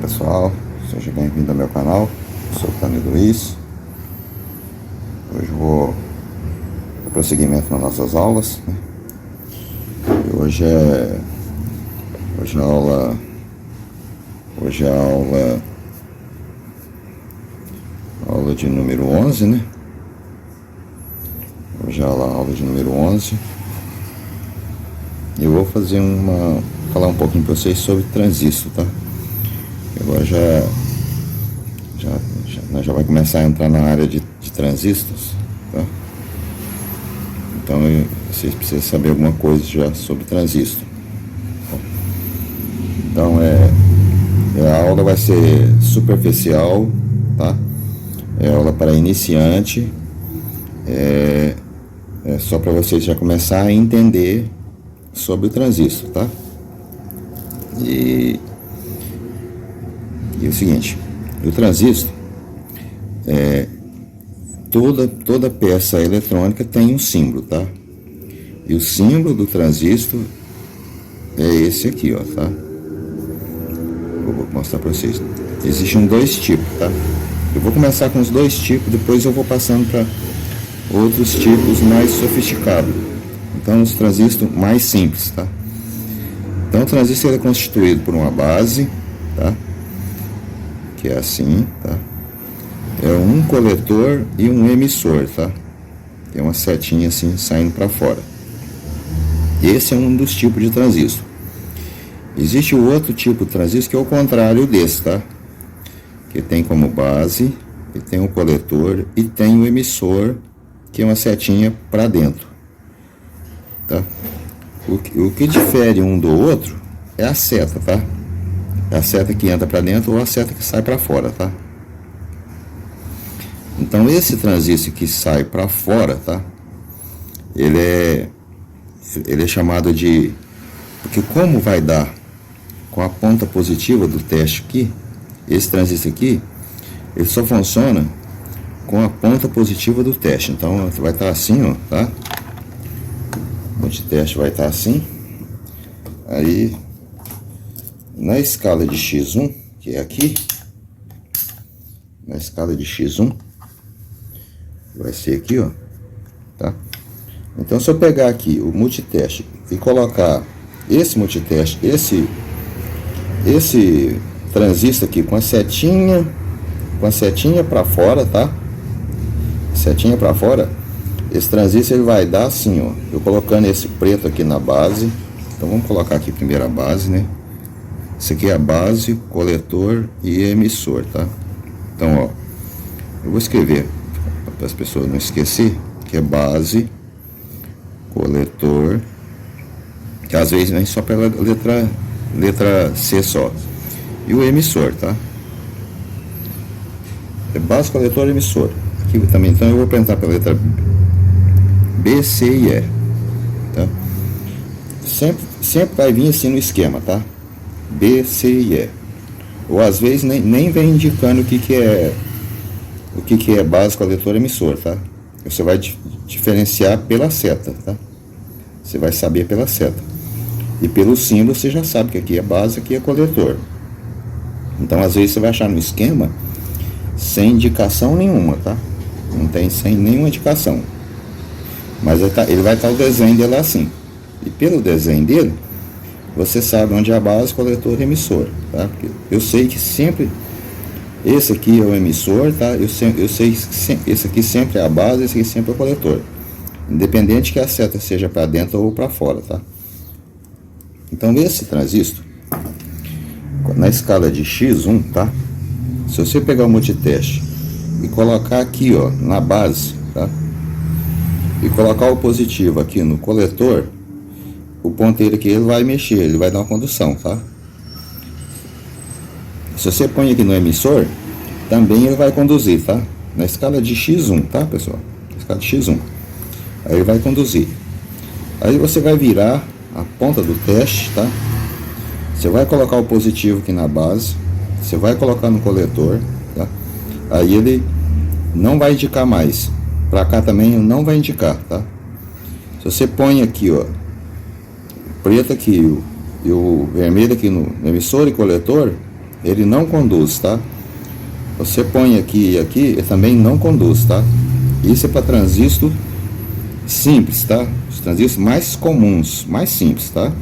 pessoal, seja bem-vindo ao meu canal. Eu sou o Tony Luiz. Hoje vou dar prosseguimento nas nossas aulas, né? E hoje é a aula de número 11, né? Hoje é a aula de número 11. Eu vou falar um pouquinho para vocês sobre transistor, tá? Agora nós já vai começar a entrar na área de transistores, tá? Então vocês precisam saber alguma coisa já sobre transistor. Então a aula vai ser superficial, tá? É aula para iniciante, é só para vocês já começar a entender sobre o transistor, tá? E o seguinte, o transistor, toda peça eletrônica tem um símbolo, tá? E o símbolo do transistor é esse aqui, ó, tá? Eu vou mostrar para vocês. Existem dois tipos, tá? Eu vou começar com os dois tipos, depois eu vou passando para outros tipos mais sofisticados. Então, os transistores mais simples, tá? Então, o transistor é constituído por uma base, tá? Que é assim, tá? É um coletor e um emissor, tá? Tem uma setinha assim saindo para fora. Esse é um dos tipos de transistor. Existe o outro tipo de transistor que é o contrário desse, tá? Que tem como base, e tem o coletor e tem o emissor, que é uma setinha para dentro, tá? O que difere um do outro é a seta, tá? É a seta que entra para dentro ou a seta que sai para fora, tá? Então esse transistor que sai para fora, tá? Ele é chamado de... Porque como vai dar com a ponta positiva do teste aqui, esse transistor aqui, ele só funciona com a ponta positiva do teste. Então vai estar assim, ó, tá? O multiteste vai estar assim. Aí na escala de X1, que é aqui, na escala de X1 vai ser aqui, ó, tá? Então se eu pegar aqui o multiteste e colocar esse multiteste, esse transistor aqui com a setinha para fora, tá? Setinha para fora, esse transistor ele vai dar assim, ó. Eu colocando esse preto aqui na base. Então vamos colocar aqui primeiro a base, né? Isso aqui é a base, coletor e emissor, tá? Então, ó, eu vou escrever para as pessoas não esquecer que é base, coletor, que às vezes vem só pela letra C só, e o emissor, tá? É base, coletor e emissor. Aqui também, então eu vou apresentar pela letra B, C e E, tá? Sempre vai vir assim no esquema, tá? B, C e E. Ou às vezes nem vem indicando o que é base, coletor e emissor, tá? Você vai diferenciar pela seta, tá? Você vai saber pela seta. E pelo símbolo você já sabe que aqui é base, aqui é coletor. Então às vezes você vai achar no esquema sem indicação nenhuma, tá? Não tem sem nenhuma indicação. Mas ele vai estar o desenho dele assim. E pelo desenho dele, você sabe onde é a base, coletor e emissor, tá? Porque eu sei que sempre esse aqui é o emissor, tá? Eu sei que esse aqui sempre é a base, esse aqui sempre é o coletor. Independente que a seta seja para dentro ou para fora, tá? Então esse transistor, na escala de X1, tá? Se você pegar o multiteste e colocar aqui, ó, na base, tá? E colocar o positivo aqui no coletor, o ponteiro aqui ele vai mexer, ele vai dar uma condução, tá? Se você põe aqui no emissor, também ele vai conduzir, tá? Na escala de X1, tá, pessoal? Na escala de X1. Aí ele vai conduzir. Aí você vai virar a ponta do teste, tá? Você vai colocar o positivo aqui na base, você vai colocar no coletor, tá? Aí ele não vai indicar mais. Pra cá também não vai indicar, tá? Se você põe aqui, ó, preto aqui e o vermelho aqui no emissor e coletor, ele não conduz, tá? Você põe aqui e aqui, ele também não conduz, tá? Isso é para transistor simples, tá? Os transistores mais comuns, mais simples, tá?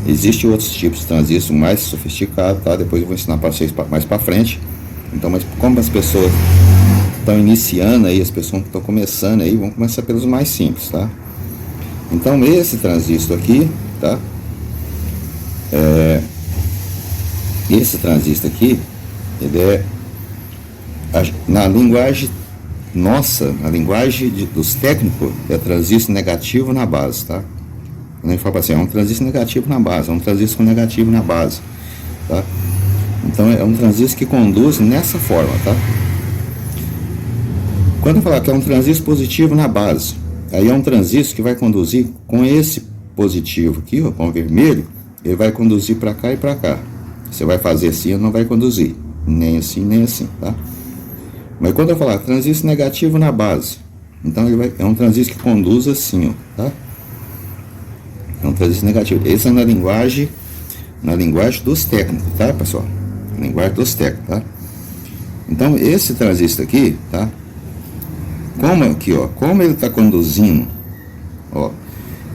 Existem outros tipos de transistor mais sofisticados, tá? Depois eu vou ensinar para vocês mais para frente. Então, mas como as pessoas estão iniciando aí, as pessoas que estão começando aí, vão começar pelos mais simples, tá? Então, esse transistor aqui, tá? Esse transistor aqui, ele é, na linguagem nossa, na linguagem dos técnicos, é transistor negativo na base, tá? Quando a gente fala assim, é um transistor negativo na base, é um transistor negativo na base, tá? Então é um transistor que conduz nessa forma, tá? Quando eu falar que é um transistor positivo na base, aí é um transistor que vai conduzir com esse positivo aqui, ó, com o vermelho, ele vai conduzir para cá e para cá. Você vai fazer assim, não vai conduzir, nem assim, tá? Mas quando eu falar transistor negativo na base, então ele é um transistor que conduz assim, ó, tá? É um transistor negativo. Esse é na linguagem dos técnicos, tá, pessoal? Linguagem dos técnicos, tá? Então esse transistor aqui, tá? Como aqui, ó, como ele está conduzindo, ó,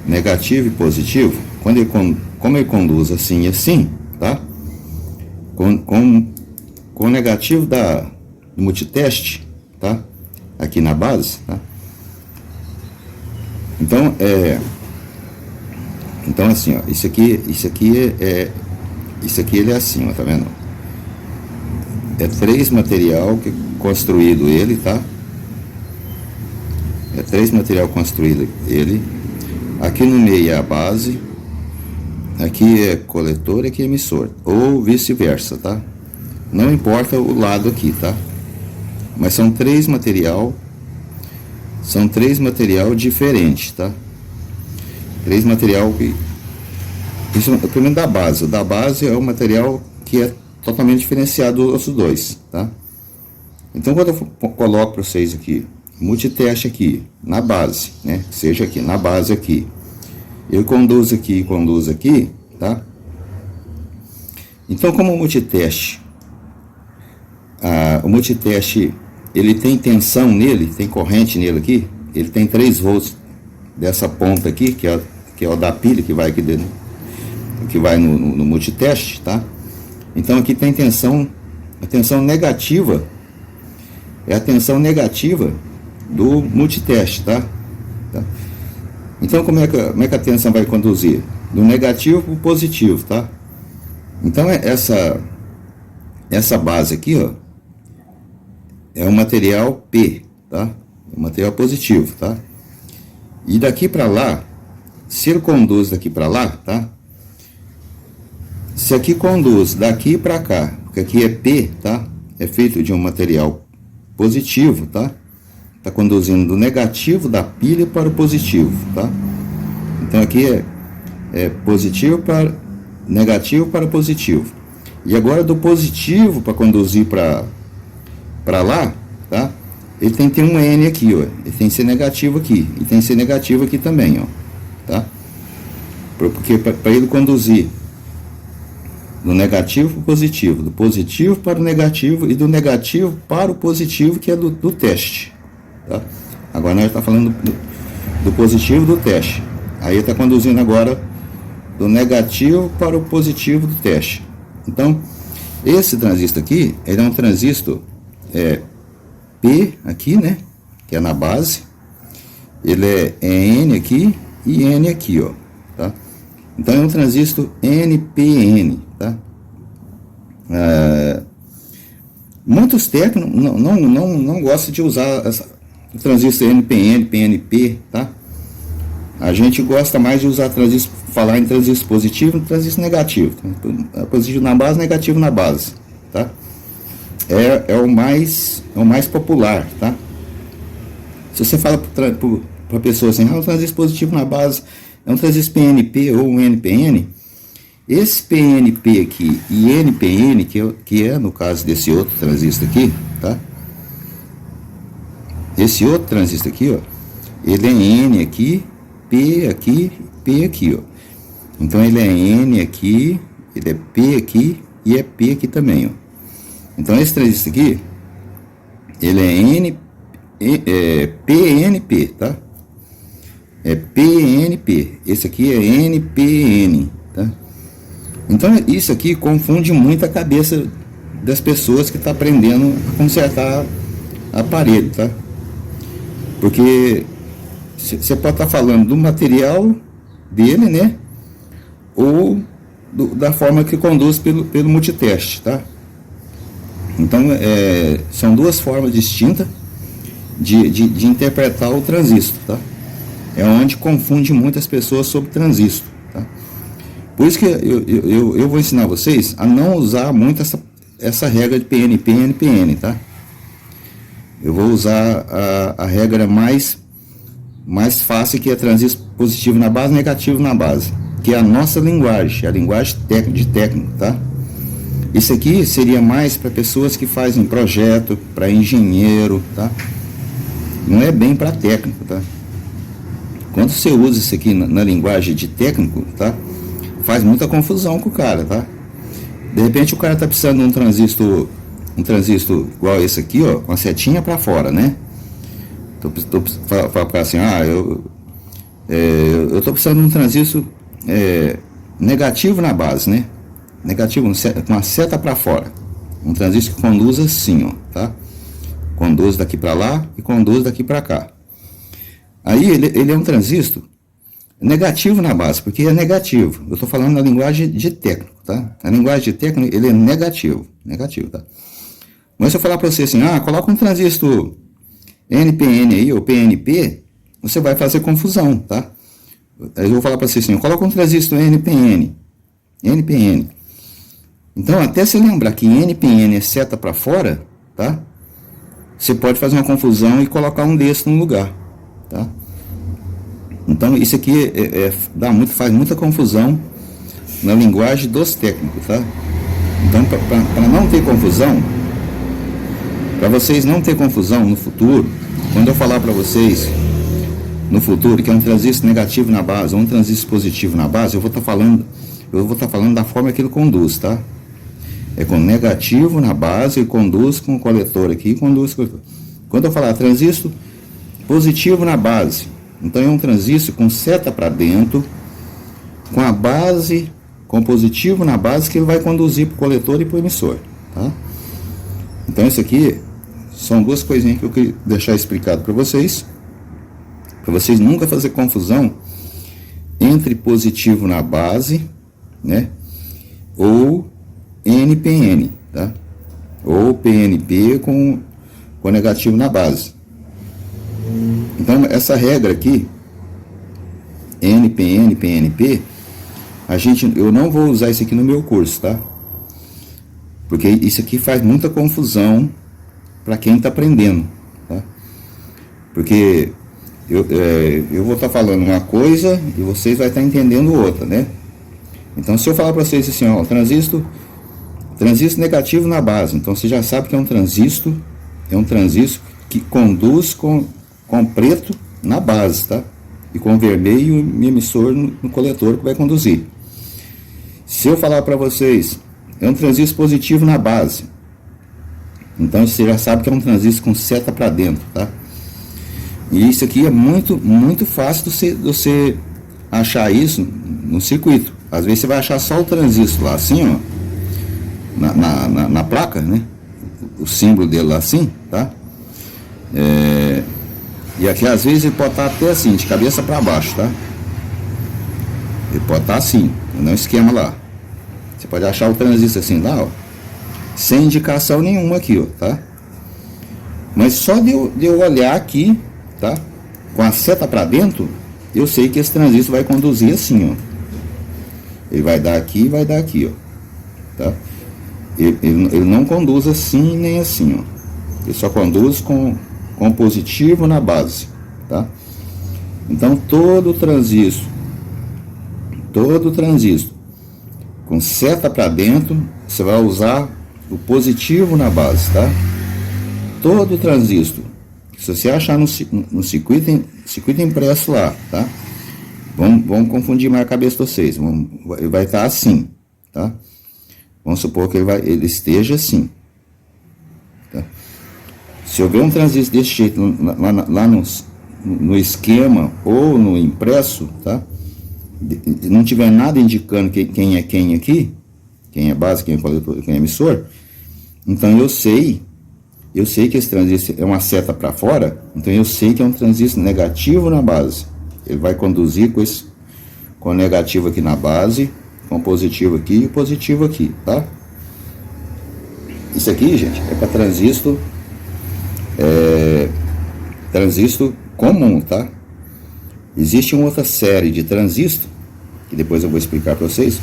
negativo e positivo, como ele conduz assim e assim, tá? Com o negativo do multiteste, tá? Aqui na base, tá? Então assim, ó, isso aqui ele é assim, ó, tá vendo? É 3 material que construído ele, tá? É 3 material construído ele. Aqui no meio é a base, aqui é coletor e aqui é emissor, ou vice-versa, tá? Não importa o lado aqui, tá? Mas são 3 material diferentes, tá? 3 material que... Isso é primeiro da base. O da base é o material que é totalmente diferenciado dos outros dois, tá? Então quando eu coloco para vocês aqui, multiteste aqui, na base, né? Seja aqui, na base aqui. Eu conduzo aqui, tá? Então como o multiteste, ele tem tensão nele, tem corrente nele aqui, ele tem 3 volts dessa ponta aqui, que é o da pilha que vai aqui dentro, que vai no multiteste, tá? Então aqui tem tensão, a tensão negativa, é a tensão negativa do multiteste, tá? Então como é que a tensão vai conduzir? Do negativo para o positivo, tá? Então essa base aqui, ó, é um material P, tá? É um material positivo, tá? E daqui para lá, se ele conduz daqui para lá, tá? Se aqui conduz daqui para cá, porque aqui é P, tá? É feito de um material positivo, tá? Tá conduzindo do negativo da pilha para o positivo, tá? Então aqui é positivo para negativo para positivo. E agora do positivo para conduzir para lá, tá? Ele tem que ter um N aqui, ó. Ele tem que ser negativo aqui. E tem que ser negativo aqui também, ó. Tá? Porque para ele conduzir do negativo para o positivo, do positivo para o negativo e do negativo para o positivo, que é do teste, tá? Agora nós estamos falando do positivo do teste. Aí está conduzindo agora do negativo para o positivo do teste. Então esse transistor aqui, ele é um transistor P aqui, né, que é na base. Ele é N aqui e N aqui, ó, tá? Então é um transistor NPN, tá? Muitos técnicos não gostam de usar o transistor NPN, PNP, tá? A gente gosta mais de usar transistor, falar em transistor positivo e transistor negativo. Positivo na base, negativo na base, tá? É o mais popular, tá? Se você fala para pessoa assim, um transistor positivo na base é um transistor PNP ou um NPN, esse PNP aqui e NPN, que é no caso desse outro transistor aqui, tá? Esse outro transistor aqui, ó, ele é N aqui, P aqui, P aqui, ó. Então ele é N aqui, ele é P aqui e é P aqui também, ó. Então esse transistor aqui, ele é PNP, tá? É PNP. Esse aqui é NPN, tá? Então isso aqui confunde muito a cabeça das pessoas que estão aprendendo a consertar aparelho, tá? Porque você pode estar falando do material dele, né? Ou da forma que conduz pelo multiteste, tá? Então são duas formas distintas de interpretar o transistor, tá? É onde confunde muitas pessoas sobre transistor, tá? Por isso que eu vou ensinar vocês a não usar muito essa regra de PNP, NPN, tá? Eu vou usar a regra mais fácil, que é transistor positivo na base, negativo na base, que é a nossa linguagem, a linguagem de técnico, tá? Isso aqui seria mais para pessoas que fazem projeto, para engenheiro, tá? Não é bem para técnico, tá? Quando você usa isso aqui na linguagem de técnico, tá? Faz muita confusão com o cara, tá? De repente o cara tá precisando de um transistor igual esse aqui, ó, com a setinha para fora, né? Falar assim, eu tô precisando de um transistor negativo na base, né? Negativo com a seta para fora. Um transistor que conduz assim, ó, tá? Conduz daqui para lá e conduz daqui para cá. Aí ele é um transistor negativo na base, porque é negativo. Eu estou falando na linguagem de técnico, tá? Na linguagem de técnico ele é negativo, tá? Mas se eu falar para você assim, coloca um transistor NPN aí, ou PNP, você vai fazer confusão, tá? Eu vou falar para você assim, coloca um transistor NPN. Então, até se lembrar que NPN é seta para fora, tá? Você pode fazer uma confusão e colocar um desse no lugar, tá? Então, isso aqui faz muita confusão na linguagem dos técnicos, tá? Então, para não ter confusão, para vocês não ter confusão no futuro, quando eu falar para vocês no futuro que é um transistor negativo na base ou um transistor positivo na base, eu vou estar falando da forma que ele conduz, tá? É com negativo na base e conduz com o coletor aqui, conduz com o coletor. Quando eu falar transistor positivo na base, então é um transistor com seta para dentro, com a base, com positivo na base, que ele vai conduzir para o coletor e para o emissor, tá? Então isso aqui são duas coisinhas que eu queria deixar explicado para vocês nunca fazer confusão entre positivo na base, né? Ou NPN, tá? Ou PNP com negativo na base. Então essa regra aqui, NPN, PNP, eu não vou usar isso aqui no meu curso, tá? Porque isso aqui faz muita confusão para quem está aprendendo, tá? Porque eu vou estar falando uma coisa e vocês vão estar entendendo outra, né? Então, se eu falar para vocês assim, ó, transistor negativo na base, então você já sabe que é um transistor que conduz com preto na base, tá? E com vermelho e emissor no coletor que vai conduzir. Se eu falar para vocês, é um transistor positivo na base, então você já sabe que é um transistor com seta para dentro, tá? E isso aqui é muito, muito fácil de você achar isso no circuito. Às vezes você vai achar só o transistor lá assim, ó, na placa, né? O símbolo dele lá assim, tá? E aqui às vezes ele pode estar até assim, de cabeça para baixo, tá? Ele pode estar assim, no esquema lá. Você pode achar o transistor assim lá, ó, sem indicação nenhuma aqui, ó, tá? Mas só de eu olhar aqui, tá? Com a seta para dentro, eu sei que esse transistor vai conduzir assim, ó. Ele vai dar aqui e vai dar aqui, ó, tá? Ele não conduz assim nem assim, ó. Ele só conduz com positivo na base, tá? Então todo transistor com seta para dentro, você vai usar o positivo na base, tá? Todo transistor, se você achar no circuito impresso lá, tá? Vamos confundir mais a cabeça de vocês. Vai estar assim, tá? Vamos supor que ele esteja assim. Tá? Se houver um transistor desse jeito lá no esquema ou no impresso, tá? Não tiver nada indicando quem é quem aqui, quem é base, quem é coletor, quem é emissor, então eu sei que esse transistor é uma seta para fora, então eu sei que é um transistor negativo na base. Ele vai conduzir com o negativo aqui na base, com o positivo aqui e o positivo aqui, tá? Isso aqui, gente, é para transistor comum, tá? Existe uma outra série de transistor, que depois eu vou explicar para vocês.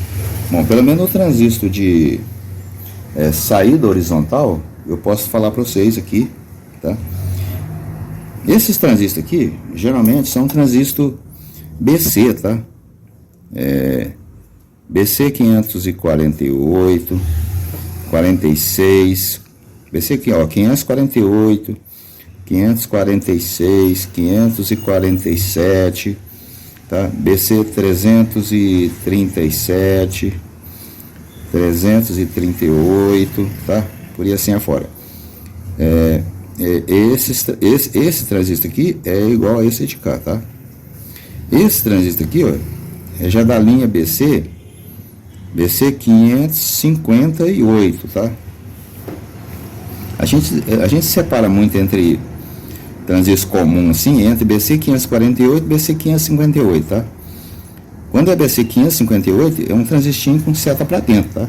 Bom, pelo menos o transistor de saída horizontal, eu posso falar para vocês aqui, tá? Esses transistores aqui, geralmente são transistor BC, tá? BC 548, 46, BC aqui, ó, 548, 546, 547, tá? BC 337, 338, tá? Por aí assim afora. Esse transistor aqui é igual a esse de cá, tá? Esse transistor aqui, ó, é já da linha BC 558, tá? A gente separa muito entre transistor comum assim, entre BC 548 e BC 558, tá? Quando é BC 558, é um transistor com seta para dentro, tá?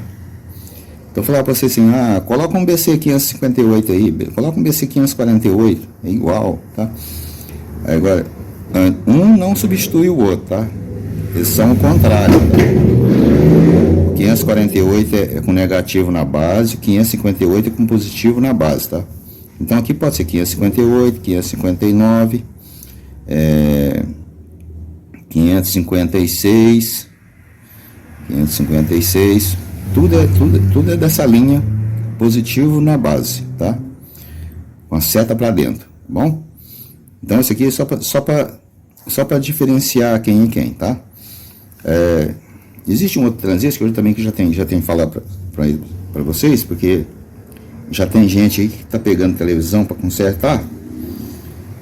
Então eu falar para você assim, coloca um BC 558 aí, coloca um BC 548, é igual, tá? Agora, um não substitui o outro, tá? Eles são o contrário, tá? 548 é com negativo na base, 558 é com positivo na base, tá? Então aqui pode ser 558, 559, 556, 556, tudo é dessa linha positivo na base, tá? Com a seta para dentro, tá bom? Então isso aqui é só para diferenciar quem é quem, tá? Existe um outro transistor que eu também já tenho falado para vocês, porque já tem gente aí que está pegando televisão para consertar,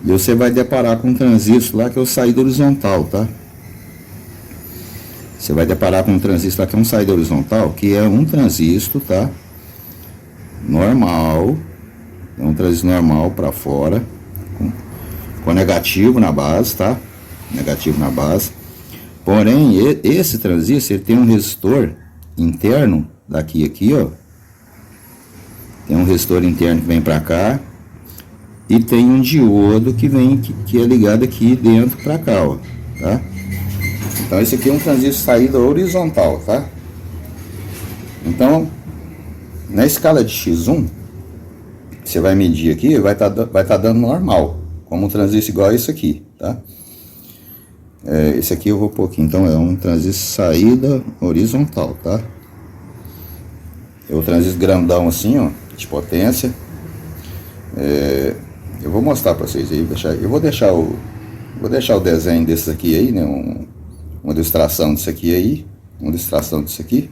e você vai deparar com um transistor lá que é o saída horizontal, tá? Você vai deparar com um transistor lá que é um saída horizontal, que é um transistor, tá? Normal, é um transistor normal para fora, com negativo na base, tá? Negativo na base. Porém, esse transistor ele tem um resistor interno daqui aqui, ó. Tem um resistor interno que vem para cá e tem um diodo que é ligado aqui dentro para cá, ó, tá? Então esse aqui é um transistor saída horizontal, tá? Então, na escala de X1, você vai medir aqui, vai tá dando normal, como um transistor igual a esse aqui, tá? Esse aqui eu vou pôr aqui, então é um transistor saída horizontal, tá? É o transistor grandão assim, ó, de potência. Eu vou mostrar para vocês aí, eu vou deixar o desenho desse aqui aí, né? Uma ilustração disso aqui aí, uma ilustração disso aqui.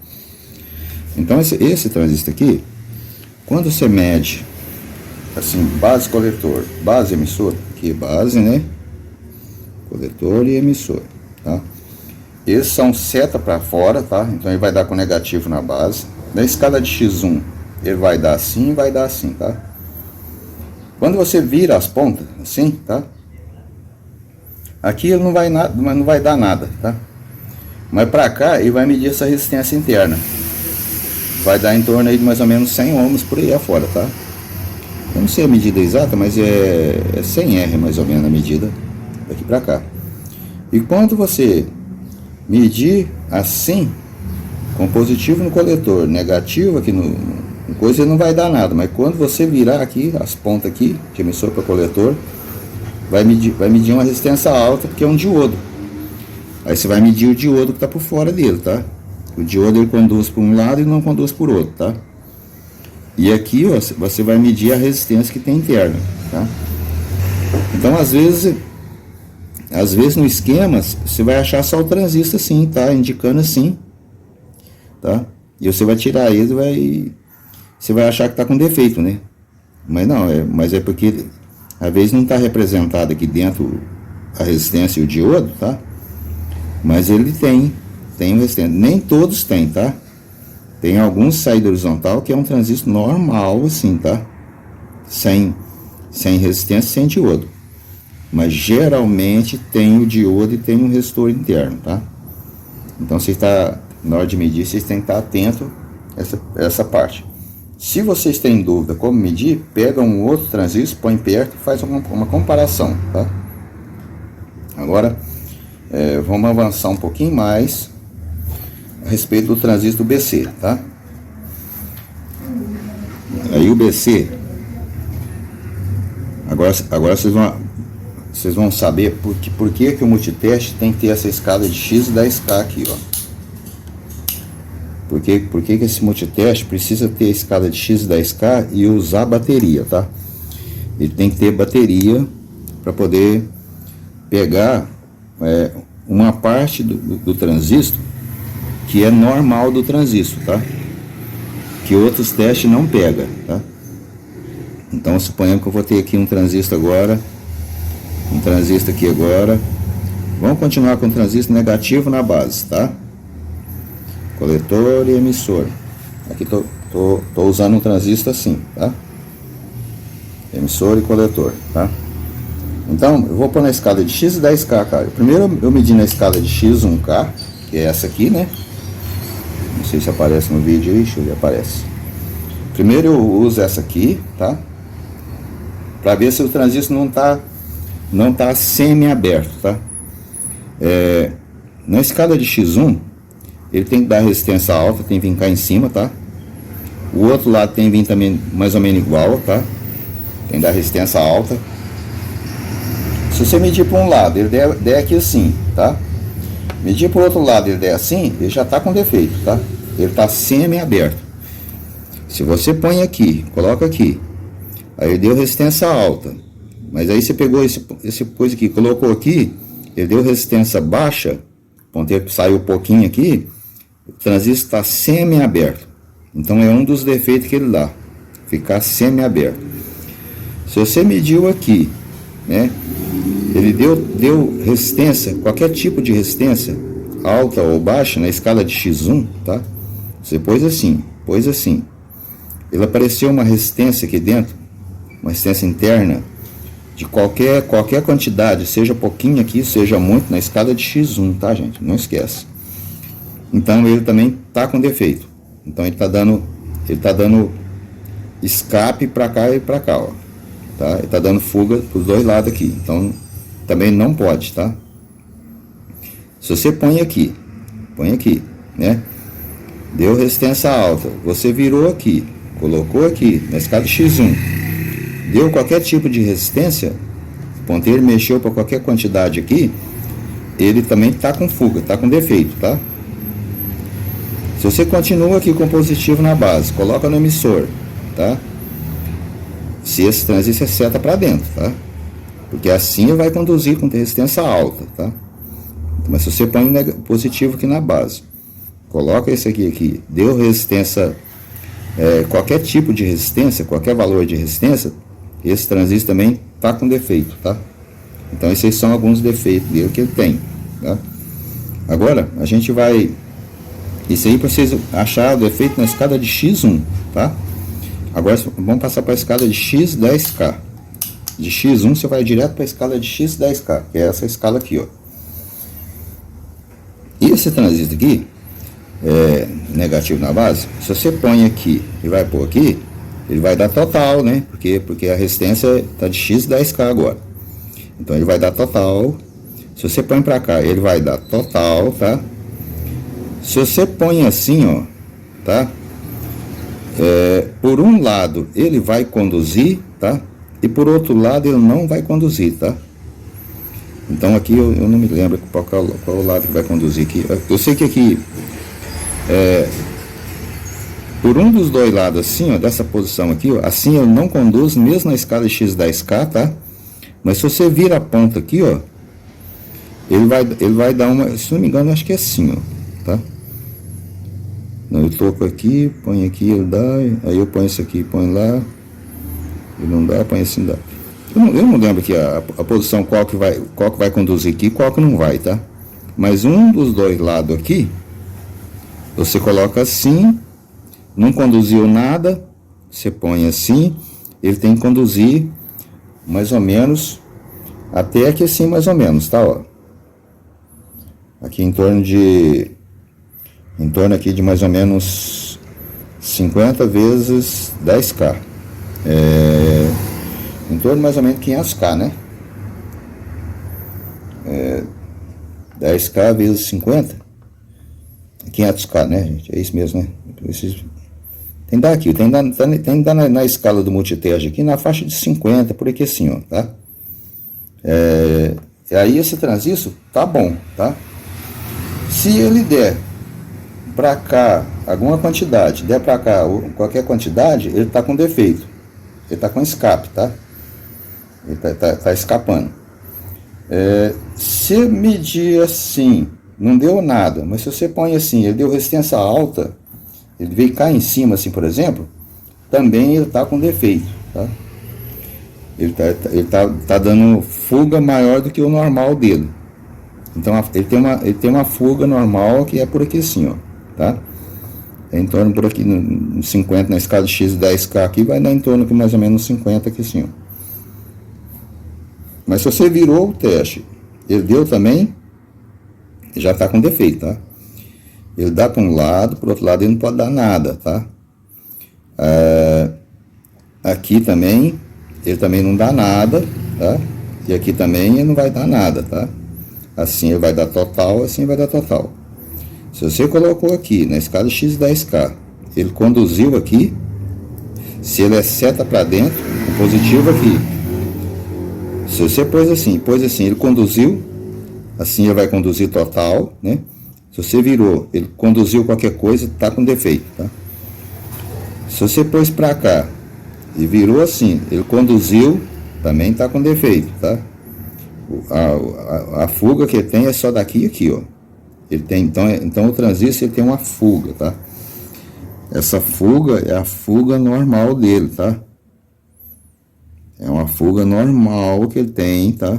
Então esse transistor aqui, quando você mede assim, base coletor, base emissor, aqui base, né? Coletor e emissor, tá? Esses são seta para fora, tá? Então ele vai dar com negativo na base. Na escala de X1 ele vai dar assim e vai dar assim, tá? Quando você vira as pontas assim, tá? Aqui ele não vai dar nada, tá? Mas para cá ele vai medir essa resistência interna. Vai dar em torno aí de mais ou menos 100 ohms por aí afora, tá? Eu não sei a medida exata, mas é 100 R mais ou menos a medida daqui para cá. E quando você medir assim, com positivo no coletor, negativo aqui no coisa, ele não vai dar nada. Mas quando você virar aqui as pontas aqui de emissor para coletor, vai medir uma resistência alta, porque é um diodo. Aí você vai medir o diodo que está por fora dele, tá? O diodo ele conduz para um lado e não conduz por outro, tá? E aqui, ó, você vai medir a resistência que tem interna, tá? Então, às vezes no esquema você vai achar só o transistor assim, tá? Indicando assim, tá? E você vai tirar ele e você vai achar que está com defeito, né? Mas não, mas é porque às vezes não está representado aqui dentro a resistência e o diodo, tá? Mas ele tem um resistência. Nem todos têm, tá? Tem alguns saída horizontal que é um transistor normal, assim, tá? Sem resistência, sem diodo. Mas geralmente tem o diodo e tem um resistor interno, tá? Então você está, na hora de medir, vocês têm que estar atento a essa parte. Se vocês têm dúvida como medir, pega um outro transistor, põe perto e faz uma comparação, tá? Agora, vamos avançar um pouquinho mais a respeito do transistor BC, tá? Aí o BC, agora vocês vão saber por que o multiteste tem que ter essa escala de X e 10K aqui, ó. Por que esse multiteste precisa ter a escala de X e 10K e usar bateria, tá? Ele tem que ter bateria para poder pegar uma parte do transistor que é normal do transistor, tá? Que outros testes não pegam, tá? Então suponhamos que eu vou ter aqui um transistor agora, aqui agora. Vamos continuar com o transistor negativo na base, tá? Coletor e emissor. Aqui tô usando um transistor assim, tá? Emissor e coletor, tá? Então, eu vou pôr na escala de X e 10K, cara. Primeiro eu medi na escala de X 1K, que é essa aqui, né? Não sei se aparece no vídeo aí, deixa eu ver, aparece. Primeiro eu uso essa aqui, tá? Pra ver se o transistor não tá semi-aberto, tá? Na escala de X1, ele tem que dar resistência alta, tem que vir cá em cima, tá? O outro lado tem que vir também mais ou menos igual, tá? Tem que dar resistência alta. Se você medir para um lado, ele der aqui assim, tá? Medir para o outro lado, ele der assim, ele já está com defeito, tá? Ele está semi-aberto. Se você põe aqui, coloca aqui, aí ele deu resistência alta, mas aí você pegou esse coisa aqui, colocou aqui, ele deu resistência baixa, o ponteiro saiu um pouquinho aqui, o transistor está semi-aberto. Então é um dos defeitos que ele dá, ficar semi-aberto. Se você mediu aqui, né? Ele deu resistência, qualquer tipo de resistência, alta ou baixa, na escala de X1, tá? Você pôs assim. Ele apareceu uma resistência aqui dentro, uma resistência interna, de qualquer quantidade, seja pouquinho aqui, seja muito, na escala de X1, tá, gente? Não esquece. Então ele também tá com defeito. Então ele tá dando escape para cá e para cá, ó. Tá? Ele tá dando fuga para os dois lados aqui. Então também não pode, tá? Se você põe aqui, né? Deu resistência alta, você virou aqui, colocou aqui na escala de X1, deu qualquer tipo de resistência, o ponteiro mexeu para qualquer quantidade aqui, ele também tá com fuga, tá com defeito, tá? Se você continua aqui com positivo na base, coloca no emissor, tá? Se esse transistor seta para dentro, tá? Porque assim ele vai conduzir com resistência alta, tá? Mas se você põe positivo aqui na base, coloca esse aqui, deu resistência, qualquer tipo de resistência, qualquer valor de resistência, esse transistor também tá com defeito, tá? Então esses são alguns defeitos dele que ele tem, tá? Agora a gente vai, isso aí para vocês acharem o defeito na escala de X1, tá? Agora vamos passar para a escala de X10K. De X1 você vai direto para a escala de X10K, que é essa escala aqui, ó. E esse transistor aqui, negativo na base, se você põe aqui e vai pôr aqui, ele vai dar total, né? Porque a resistência está de X10K agora. Então ele vai dar total. Se você põe para cá, ele vai dar total, tá? Se você põe assim, ó, tá? Por um lado ele vai conduzir, tá? E por outro lado ele não vai conduzir, tá? Então aqui eu não me lembro qual é o lado que vai conduzir aqui. Eu sei que aqui por um dos dois lados assim, ó, dessa posição aqui, ó, assim ele não conduz mesmo na escala de X10K, tá? Mas se você vira a ponta aqui, ó, ele vai dar uma, se não me engano, acho que é assim, ó, tá? Não, eu toco aqui, põe aqui, ele dá, aí eu ponho isso aqui, põe lá, e não dá, põe assim, dá. Eu não lembro aqui a posição qual que vai conduzir aqui, qual que não vai, tá? Mas um dos dois lados aqui, você coloca assim, não conduziu nada, você põe assim, ele tem que conduzir mais ou menos, até aqui assim mais ou menos, tá? Ó. Aqui em torno aqui de mais ou menos 50 vezes 10K. Em torno mais ou menos 500K, né? 10K vezes 50, 500K, né, gente? É isso mesmo, né? Tem que dar aqui, tem que dar na escala do multiteste aqui, na faixa de 50, por aqui assim, ó, tá? Aí esse transistor tá bom, tá? Se ele der para cá alguma quantidade, der para cá qualquer quantidade, ele tá com defeito, ele tá com escape, tá? Ele tá escapando. Se medir assim, não deu nada, mas se você põe assim, ele deu resistência alta, ele veio cá em cima assim, por exemplo, também ele tá com defeito, tá? Ele tá dando fuga maior do que o normal dele. Então ele tem uma fuga normal que é por aqui assim, ó, tá? É em torno por aqui no 50, na escala de X 10K aqui, vai dar em torno de mais ou menos 50 aqui assim, ó. Mas se você virou o teste, ele deu também, já está com defeito, tá? Ele dá para um lado, para o outro lado ele não pode dar nada, tá? Aqui também, ele também não dá nada, tá? E aqui também ele não vai dar nada, tá? Assim ele vai dar total, assim vai dar total. Se você colocou aqui na escala X10K, ele conduziu aqui, se ele é seta para dentro, o positivo aqui. Se você pôs assim, ele conduziu, assim ele vai conduzir total, né? Se você virou, ele conduziu qualquer coisa, tá com defeito, tá? Se você pôs para cá e virou assim, ele conduziu, também tá com defeito, tá? A fuga que ele tem é só daqui e aqui, ó. Ele tem, então o transistor ele tem uma fuga, tá? Essa fuga é a fuga normal dele, tá? É uma fuga normal que ele tem, tá?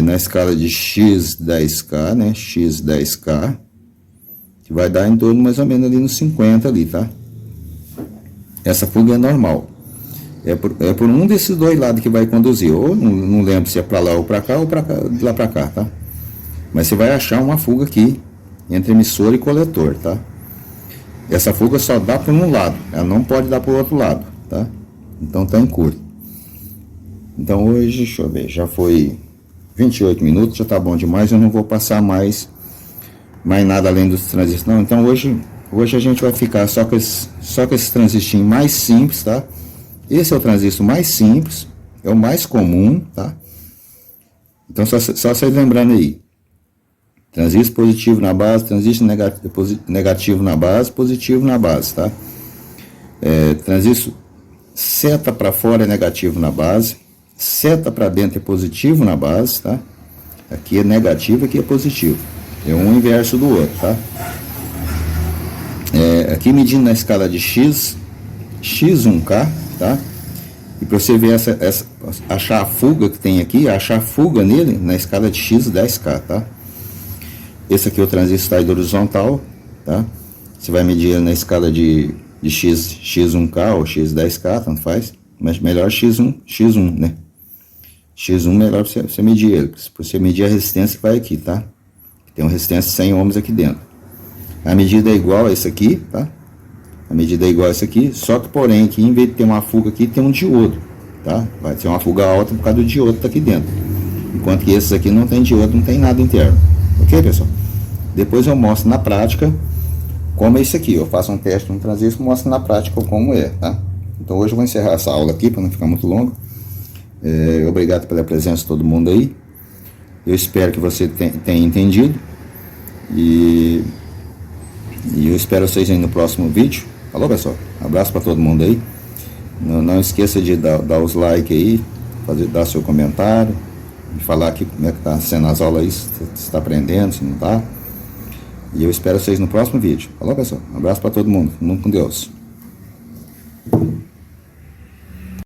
Na escala de X10K, né? X10K, que vai dar em torno mais ou menos ali nos 50 ali, tá? Essa fuga é normal. É por um desses dois lados que vai conduzir. Ou não lembro se é para lá ou para cá, ou para cá, de lá para cá, tá? Mas você vai achar uma fuga aqui entre emissor e coletor, tá? Essa fuga só dá por um lado, ela não pode dar por outro lado, tá? Então tá em curto. Então hoje, deixa eu ver, já foi 28 minutos, já tá bom demais, eu não vou passar mais nada além dos transistores, não. Então hoje a gente vai ficar só com esse transistor mais simples, tá? Esse é o transistor mais simples, é o mais comum, tá? Então só vocês lembrando aí, transistor positivo na base, transistor negativo na base, positivo na base, tá? Transistor seta para fora é negativo na base, seta para dentro é positivo na base, tá? Aqui é negativo, aqui é positivo. É um inverso do outro, tá? Aqui medindo na escala de X1K, tá? E para você ver achar a fuga que tem aqui, achar a fuga nele na escala de X10K, tá? Esse aqui é o transistor está horizontal, tá? Você vai medir ele na escala de X1K ou X10K, tanto faz, mas melhor X1, né? X1 melhor você medir ele, para você medir a resistência que vai aqui, tá? Tem uma resistência de 100 ohms aqui dentro. A medida é igual a esse aqui, tá? A medida é igual a essa aqui, só que porém aqui, em vez de ter uma fuga aqui, tem um diodo, tá? Vai ser uma fuga alta por causa do diodo que tá aqui dentro. Enquanto que esses aqui não tem diodo, não tem nada interno. Ok, pessoal? Depois eu mostro na prática como é isso aqui. Eu faço um teste no transistor e mostro na prática como é, tá? Então hoje eu vou encerrar essa aula aqui para não ficar muito longa. Obrigado pela presença de todo mundo aí. Eu espero que você tenha entendido. E eu espero vocês aí no próximo vídeo. Falou, pessoal? Abraço para todo mundo aí. Não esqueça de dar os likes aí, dar seu comentário, e falar aqui como é que tá sendo as aulas aí, se está aprendendo, se não tá. E eu espero vocês no próximo vídeo. Falou, pessoal? Um abraço para todo mundo. Fiquem com Deus.